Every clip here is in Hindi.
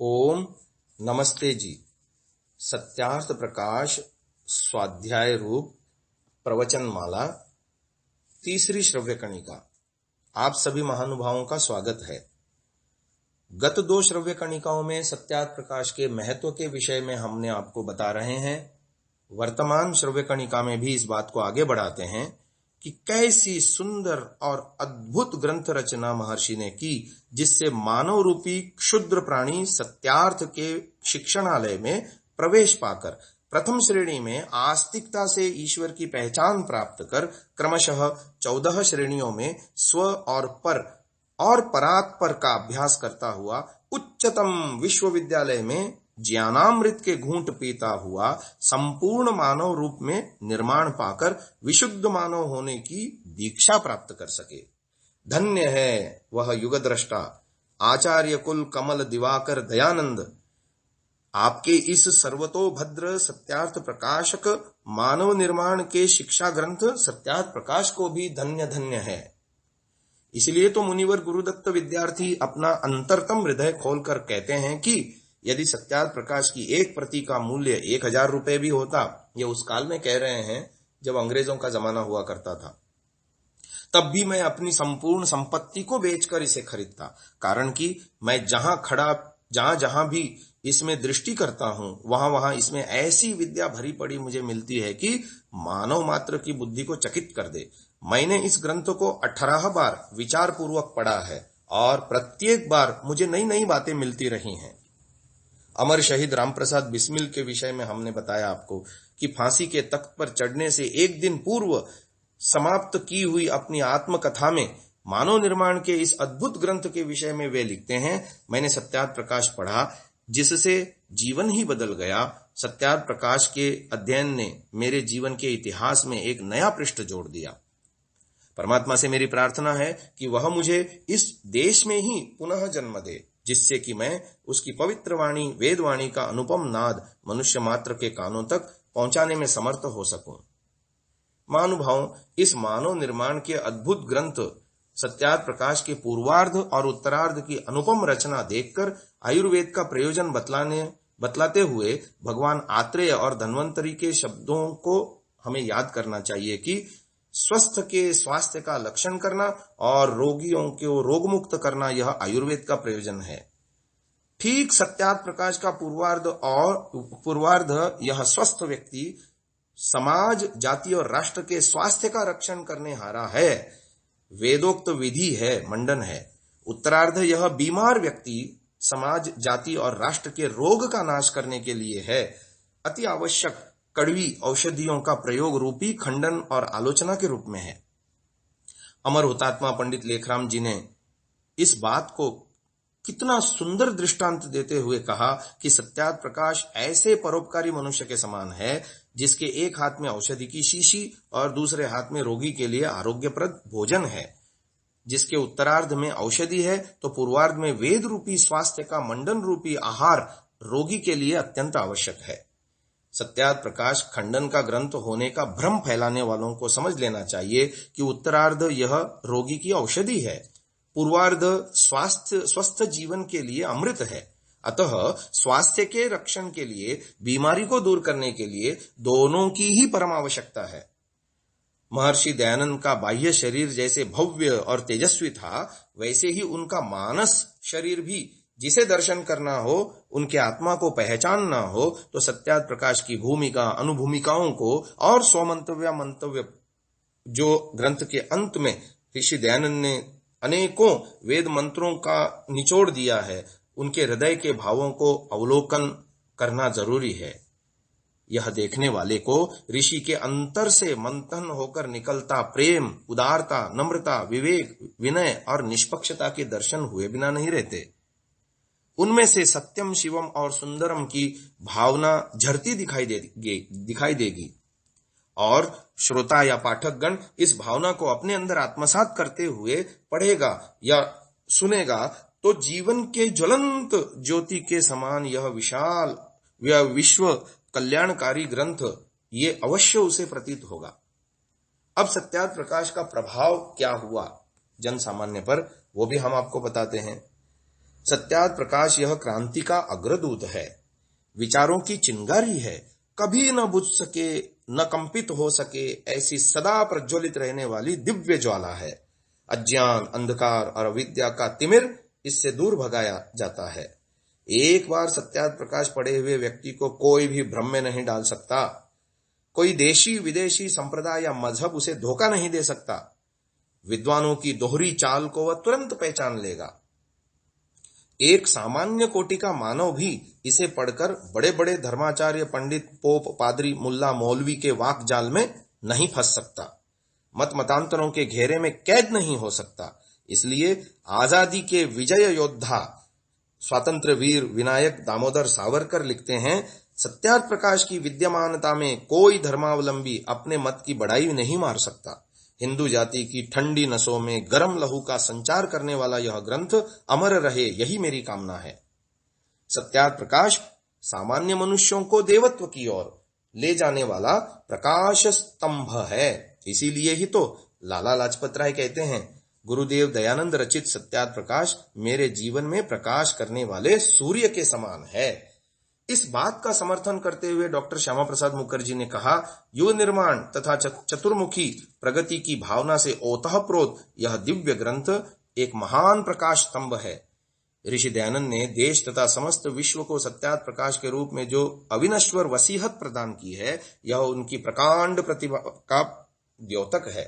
ओम नमस्ते जी। सत्यार्थ प्रकाश स्वाध्याय रूप प्रवचन माला तीसरी श्रव्य कणिका। आप सभी महानुभावों का स्वागत है। गत दो श्रव्य कणिकाओं में सत्यार्थ प्रकाश के महत्व के विषय में हमने आपको बता रहे हैं। वर्तमान श्रव्य कणिका में भी इस बात को आगे बढ़ाते हैं कि कैसी सुंदर और अद्भुत ग्रंथ रचना महर्षि ने की, जिससे मानव रूपी क्षुद्र प्राणी सत्यार्थ के शिक्षणालय में प्रवेश पाकर प्रथम श्रेणी में आस्तिकता से ईश्वर की पहचान प्राप्त कर क्रमशः 14 श्रेणियों में स्व और पर और परात्पर का अभ्यास करता हुआ उच्चतम विश्वविद्यालय में ज्ञानामृत के घूंट पीता हुआ संपूर्ण मानव रूप में निर्माण पाकर विशुद्ध मानव होने की दीक्षा प्राप्त कर सके। धन्य है वह युगद्रष्टा आचार्य कुल कमल दिवाकर दयानंद। आपके इस सर्वतोभद्र सत्यार्थ प्रकाशक मानव निर्माण के शिक्षा ग्रंथ सत्यार्थ प्रकाश को भी धन्य धन्य है। इसलिए तो मुनिवर गुरुदत्त विद्यार्थी अपना अंतरतम हृदय खोलकर कहते हैं कि यदि सत्यार्थ प्रकाश की एक प्रति का मूल्य 1000 रुपए भी होता, ये उस काल में कह रहे हैं जब अंग्रेजों का जमाना हुआ करता था, तब भी मैं अपनी संपूर्ण संपत्ति को बेचकर इसे खरीदता। कारण कि मैं जहां जहां भी इसमें दृष्टि करता हूं, वहां वहां इसमें ऐसी विद्या भरी पड़ी मुझे मिलती है कि मानव मात्र की बुद्धि को चकित कर दे। मैंने इस ग्रंथ को 18 बार विचार पूर्वक पढ़ा है और प्रत्येक बार मुझे नई नई बातें मिलती रही हैं। अमर शहीद रामप्रसाद बिस्मिल के विषय में हमने बताया आपको कि फांसी के तख्त पर चढ़ने से एक दिन पूर्व समाप्त की हुई अपनी आत्मकथा में मानव निर्माण के इस अद्भुत ग्रंथ के विषय में वे लिखते हैं, मैंने सत्यार्थ प्रकाश पढ़ा जिससे जीवन ही बदल गया। सत्यार्थ प्रकाश के अध्ययन ने मेरे जीवन के इतिहास में एक नया पृष्ठ जोड़ दिया। परमात्मा से मेरी प्रार्थना है कि वह मुझे इस देश में ही पुनः जन्म दे, जिससे कि मैं उसकी पवित्र वाणी वेदवाणी का अनुपम नाद मनुष्य मात्र के कानों तक पहुंचाने में समर्थ हो सकूं। महानुभावों, इस मानव निर्माण के अद्भुत ग्रंथ सत्यार्थ प्रकाश के पूर्वार्ध और उत्तरार्ध की अनुपम रचना देखकर आयुर्वेद का प्रयोजन बतलाते हुए भगवान आत्रेय और धन्वंतरी के शब्दों को हमें याद करना चाहिए कि स्वस्थ के स्वास्थ्य का लक्षण करना और रोगियों को रोगमुक्त करना, यह आयुर्वेद का प्रयोजन है। ठीक सत्यार्थ प्रकाश का पूर्वार्ध यह स्वस्थ व्यक्ति समाज, जाति और राष्ट्र के स्वास्थ्य का रक्षण करने हारा है, वेदोक्त विधि है, मंडन है। उत्तरार्ध यह बीमार व्यक्ति समाज, जाति और राष्ट्र के रोग का नाश करने के लिए है। अति आवश्यक कड़वी औषधियों का प्रयोग रूपी खंडन और आलोचना के रूप में है। अमर हुतात्मा पंडित लेखराम जी ने इस बात को कितना सुंदर दृष्टांत देते हुए कहा कि सत्यार्थ प्रकाश ऐसे परोपकारी मनुष्य के समान है जिसके एक हाथ में औषधि की शीशी और दूसरे हाथ में रोगी के लिए आरोग्यप्रद भोजन है। जिसके उत्तरार्ध में औषधि है तो पूर्वार्ध में वेद रूपी स्वास्थ्य का मंडन रूपी आहार रोगी के लिए अत्यंत आवश्यक है। सत्यार्थ प्रकाश खंडन का ग्रंथ होने का भ्रम फैलाने वालों को समझ लेना चाहिए कि उत्तरार्ध यह रोगी की औषधि है, पूर्वार्ध स्वस्थ जीवन के लिए अमृत है। अतः स्वास्थ्य के रक्षण के लिए, बीमारी को दूर करने के लिए दोनों की ही परम आवश्यकता है। महर्षि दयानंद का बाह्य शरीर जैसे भव्य और तेजस्वी था, वैसे ही उनका मानस शरीर भी, जिसे दर्शन करना हो, उनके आत्मा को पहचानना हो, तो सत्यार्थ प्रकाश की भूमिका, अनुभूमिकाओं को और मंतव्य जो ग्रंथ के अंत में ऋषि दयानंद ने अनेकों वेद मंत्रों का निचोड़ दिया है, उनके हृदय के भावों को अवलोकन करना जरूरी है। यह देखने वाले को ऋषि के अंतर से मंथन होकर निकलता प्रेम, उदारता, नम्रता, विवेक, विनय और निष्पक्षता के दर्शन हुए बिना नहीं रहते। उनमें से सत्यम, शिवम और सुंदरम की भावना झरती दिखाई देगी और श्रोता या पाठकगण इस भावना को अपने अंदर आत्मसात करते हुए पढ़ेगा या सुनेगा तो जीवन के ज्वलंत ज्योति के समान यह विश्व कल्याणकारी ग्रंथ ये अवश्य उसे प्रतीत होगा। अब सत्यार्थ प्रकाश का प्रभाव क्या हुआ जन सामान्य पर, वो भी हम आपको बताते हैं। सत्यार्थ प्रकाश यह क्रांति का अग्रदूत है, विचारों की चिंगारी है, कभी न बुझ सके न कंपित हो सके ऐसी सदा प्रज्वलित रहने वाली दिव्य ज्वाला है। अज्ञान, अंधकार और अविद्या का तिमिर इससे दूर भगाया जाता है। एक बार सत्यार्थ प्रकाश पढ़े हुए व्यक्ति को कोई भी भ्रम में नहीं डाल सकता। कोई देशी विदेशी संप्रदाय या मजहब उसे धोखा नहीं दे सकता। विद्वानों की दोहरी चाल को वह तुरंत पहचान लेगा। एक सामान्य कोटि का मानव भी इसे पढ़कर बड़े बड़े धर्माचार्य, पंडित, पोप, पादरी, मुल्ला, मौलवी के वाक जाल में नहीं फंस सकता, मत मतांतरों के घेरे में कैद नहीं हो सकता। इसलिए आजादी के विजय योद्धा स्वातंत्र्य वीर विनायक दामोदर सावरकर लिखते हैं, सत्यार्थ प्रकाश की विद्यमानता में कोई धर्मावलंबी अपने मत की बड़ाई नहीं मार सकता। हिंदू जाति की ठंडी नसों में गर्म लहू का संचार करने वाला यह ग्रंथ अमर रहे, यही मेरी कामना है। सत्यार्थ प्रकाश सामान्य मनुष्यों को देवत्व की ओर ले जाने वाला प्रकाश स्तंभ है। इसीलिए ही तो लाला लाजपत राय कहते हैं, गुरुदेव दयानंद रचित सत्यार्थ प्रकाश मेरे जीवन में प्रकाश करने वाले सूर्य के समान है। इस बात का समर्थन करते हुए डॉक्टर श्यामा प्रसाद मुखर्जी ने कहा, युव निर्माण तथा चतुर्मुखी प्रगति की भावना से ओतप्रोत यह दिव्य ग्रंथ एक महान प्रकाश स्तंभ है। ऋषि दयानंद ने देश तथा समस्त विश्व को सत्यार्थ प्रकाश के रूप में जो अविनश्वर वसीहत प्रदान की है, यह उनकी प्रकांड प्रतिभा का द्योतक है।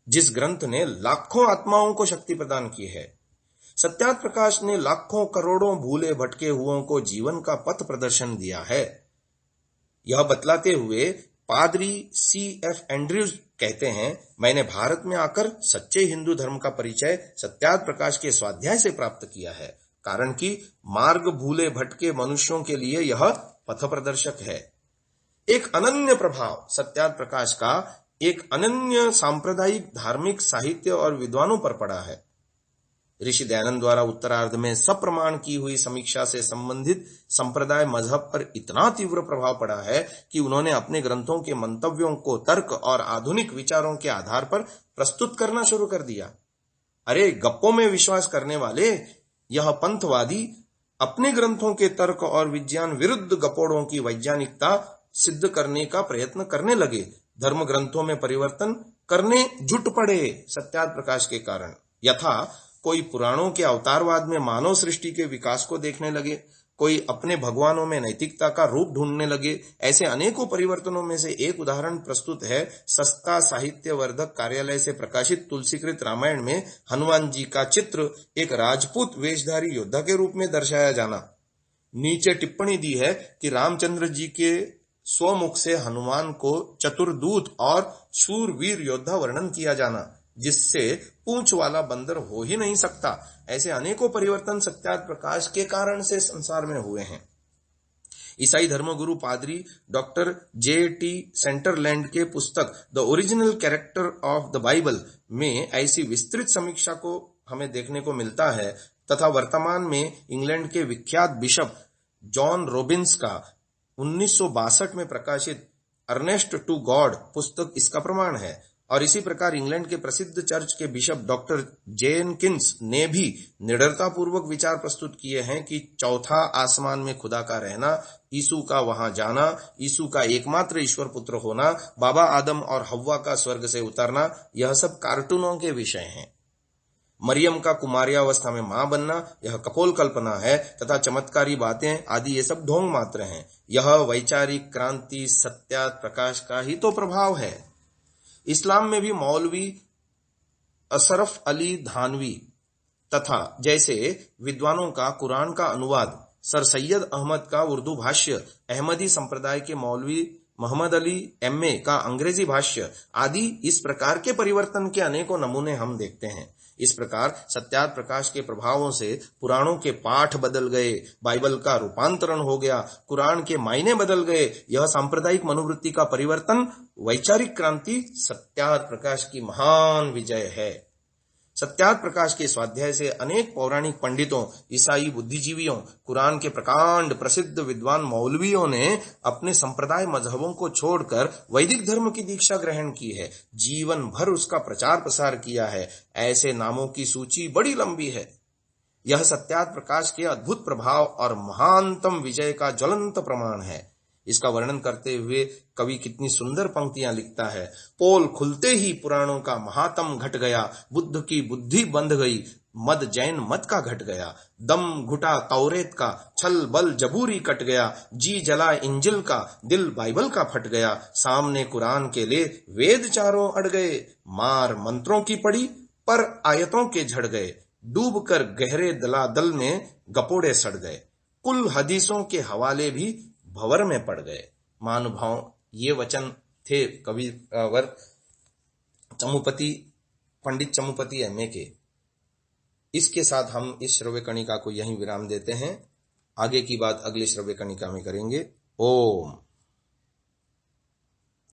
जिस ग्रंथ ने लाखों आत्माओं को शक्ति प्रदान की है, सत्यार्थ प्रकाश ने लाखों करोड़ों भूले भटके हुओं को जीवन का पथ प्रदर्शन दिया है। यह बतलाते हुए पादरी C.F. एंड्रयूज कहते हैं, मैंने भारत में आकर सच्चे हिंदू धर्म का परिचय सत्यार्थ प्रकाश के स्वाध्याय से प्राप्त किया है, कारण कि मार्ग भूले भटके मनुष्यों के लिए यह पथ प्रदर्शक है। एक अनन्य प्रभाव सत्यार्थ प्रकाश का एक अनन्य सांप्रदायिक, धार्मिक, साहित्य और विद्वानों पर पड़ा है। ऋषि दयानंद द्वारा उत्तरार्ध में सप्रमाण की हुई समीक्षा से संबंधित संप्रदाय मजहब पर इतना तीव्र प्रभाव पड़ा है कि उन्होंने अपने ग्रंथों के मंतव्यों को तर्क और आधुनिक विचारों के आधार पर प्रस्तुत करना शुरू कर दिया। अरे गप्पों में विश्वास करने वाले यह पंथवादी अपने ग्रंथों के तर्क और विज्ञान विरुद्ध गपोड़ों की वैज्ञानिकता सिद्ध करने का प्रयत्न करने लगे। धर्म ग्रंथों में परिवर्तन करने जुट पड़े सत्यार्थ प्रकाश के कारण। यथा कोई पुराणों के अवतारवाद में मानव सृष्टि के विकास को देखने लगे, कोई अपने भगवानों में नैतिकता का रूप ढूंढने लगे। ऐसे अनेकों परिवर्तनों में से एक उदाहरण प्रस्तुत है सस्ता साहित्य वर्धक कार्यालय से प्रकाशित तुलसीकृत रामायण में हनुमान जी का चित्र एक राजपूत वेशधारी योद्धा के रूप में दर्शाया जाना। नीचे टिप्पणी दी है कि रामचंद्र जी के स्वमुख से हनुमान को चतुर्दूत और शूरवीर योद्धा वर्णन किया जाना, जिससे पूंछ वाला बंदर हो ही नहीं सकता। ऐसे अनेकों परिवर्तन सत्यार्थ प्रकाश के कारण से संसार में हुए हैं। ईसाई धर्मगुरु पादरी डॉक्टर J.T. सेंटरलैंड के पुस्तक the original character of the Bible में ऐसी विस्तृत समीक्षा को हमें देखने को मिलता है, तथा वर्तमान में इंग्लैंड के विख्यात बिशप जॉन रॉबिन्स का 1962 में प्रकाशित अर्नेस्ट टू गॉड पुस्तक इसका प्रमाण है। और इसी प्रकार इंग्लैंड के प्रसिद्ध चर्च के बिशप डॉक्टर जेनकिंस ने भी निडरतापूर्वक विचार प्रस्तुत किए हैं कि चौथा आसमान में खुदा का रहना, यीशु का वहां जाना, यीशु का एकमात्र ईश्वर पुत्र होना, बाबा आदम और हव्वा का स्वर्ग से उतरना, यह सब कार्टूनों के विषय हैं। मरियम का कुमार्यावस्था में मां बनना यह कपोल कल्पना है, तथा चमत्कारी बातें आदि ये सब ढोंग मात्र हैं। यह वैचारिक क्रांति सत्यार्थ प्रकाश का ही तो प्रभाव है। इस्लाम में भी मौलवी अशरफ अली थानवी तथा जैसे विद्वानों का कुरान का अनुवाद, सर सैयद अहमद का उर्दू भाष्य, अहमदी संप्रदाय के मौलवी मोहम्मद अली M.A. का अंग्रेजी भाष्य आदि इस प्रकार के परिवर्तन के अनेकों नमूने हम देखते हैं। इस प्रकार सत्यार्थ प्रकाश के प्रभावों से पुराणों के पाठ बदल गए, बाइबल का रूपांतरण हो गया, कुरान के मायने बदल गए। यह सांप्रदायिक मनोवृत्ति का परिवर्तन, वैचारिक क्रांति सत्यार्थ प्रकाश की महान विजय है। सत्यार्थ प्रकाश के स्वाध्याय से अनेक पौराणिक पंडितों, ईसाई बुद्धिजीवियों, कुरान के प्रकांड प्रसिद्ध विद्वान मौलवियों ने अपने संप्रदाय मजहबों को छोड़कर वैदिक धर्म की दीक्षा ग्रहण की है, जीवन भर उसका प्रचार प्रसार किया है। ऐसे नामों की सूची बड़ी लंबी है। यह सत्यार्थ प्रकाश के अद्भुत प्रभाव और महानतम विजय का ज्वलंत प्रमाण है। इसका वर्णन करते हुए कवि कितनी सुंदर पंक्तियां लिखता है। पोल खुलते ही पुराणों का महात्म घट गया, बुद्ध की बुद्धि बंध गई, मद जैन मत का घट गया, दम घुटा तौरेत का, छल बल जबूरी कट गया, जी जला इंजिल का, दिल बाइबल का फट गया, सामने कुरान के ले वेद चारों अड़ गए, मार मंत्रों की पड़ी पर आयतों के झड़ गए, डूब कर गहरे दलादल में गपोड़े सड़ गए, कुल हदीसों के हवाले भी भंवर में पड़ गए। महानुभाव, ये वचन थे कविवर चमुपति, पंडित चमुपति एमए के। इसके साथ हम इस श्रव्य कणिका को यहीं विराम देते हैं। आगे की बात अगले श्रव्य कणिका में करेंगे। ओम।